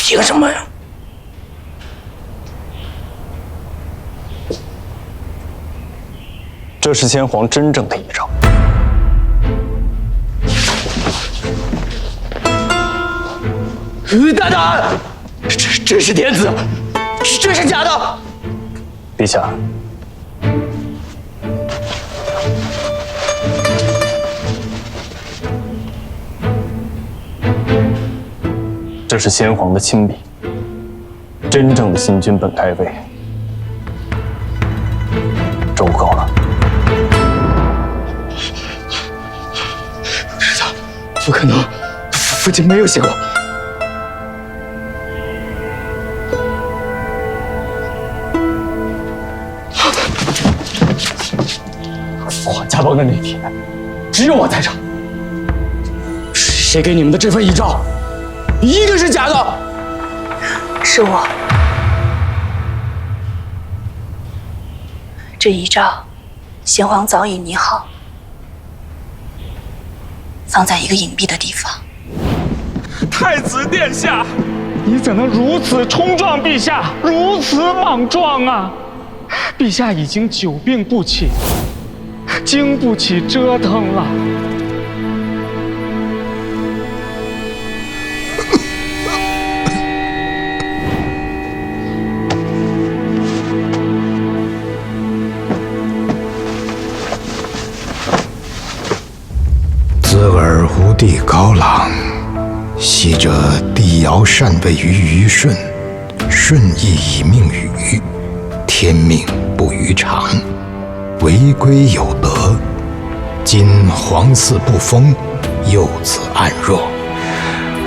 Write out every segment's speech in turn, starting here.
凭什么呀？这是先皇真正的遗诏。大胆！这是天子，这是假的。陛下，这是先皇的亲笔，真正的新君本该位，周够了。是的，不可能，父亲没有写过。父皇驾崩的那天，只有我在场。谁给你们的这份遗诏？一定是假的。是我。这遗诏，先皇早已拟好，放在一个隐蔽的地方。太子殿下，你怎能如此冲撞陛下，如此莽撞啊！陛下已经久病不起，经不起折腾了。自尔无地高朗，昔者帝尧禅位于虞舜，舜亦以命禹，天命不于常，违规有德。今皇嗣不封，幼子暗弱，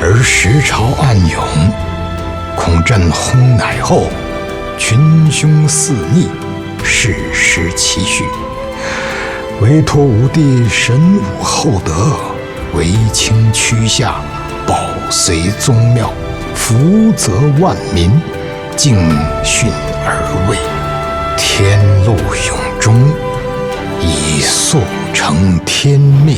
而时朝暗涌，恐朕薨乃后，群凶肆逆，事失其序。唯托吾弟神武厚德，为卿驱下，保随宗庙，福泽万民，敬训而位，天禄永终，以速成天命。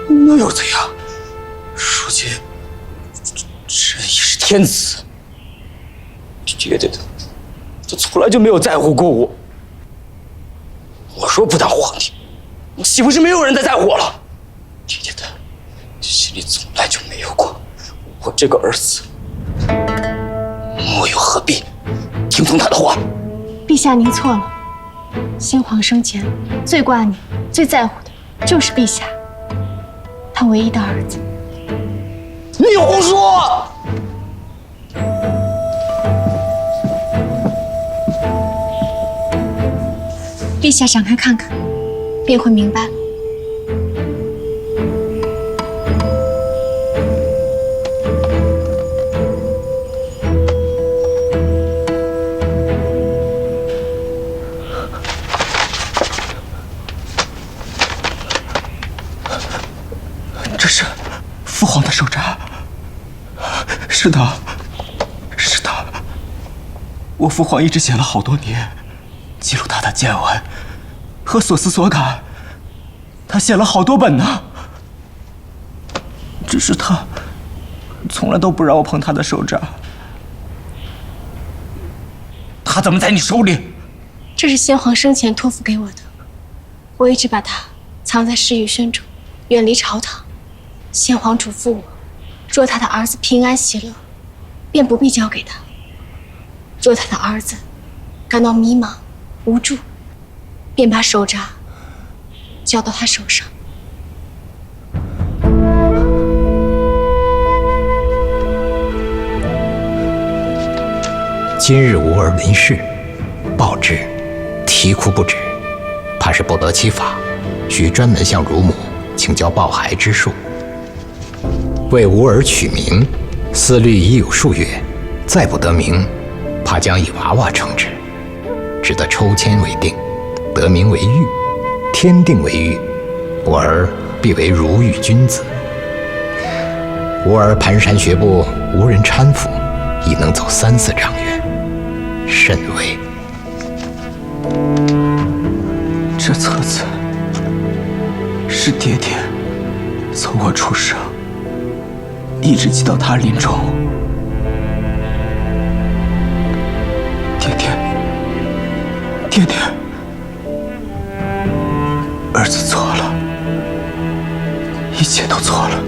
那又怎样？如今朕已是天子，爹爹他从来就没有在乎过我。我说不当皇帝，我岂不是没有人再在乎我了？爹爹他心里从来就没有过我这个儿子，我又何必听从他的话？陛下，您错了。先皇生前最挂念、最在乎的就是陛下，他唯一的儿子。你胡说！陛下展开看看，便会明白了。这是父皇的手札。是的，是的，我父皇一直写了好多年，记录他的见闻和所思所感，他写了好多本呢。只是他从来都不让我碰他的手札。他怎么在你手里？这是先皇生前托付给我的，我一直把它藏在石宇轩中，远离朝堂。先皇嘱咐我，若他的儿子平安喜乐，便不必交给他；若他的儿子感到迷茫无助，便把手札交到他手上。今日吾儿闻事，报之，啼哭不止，怕是不得其法，需专门向乳母请教抱孩之术。为吾儿取名，思虑已有数月，再不得名，怕将以娃娃称之，只得抽签为定，得名为玉，天定为玉，吾儿必为如玉君子。吾儿蹒跚学步，无人搀扶，已能走3、4丈远，甚为。这册子是爹爹从我出生，一直记到他临终。爹爹，爹爹，儿子错了，一切都错了。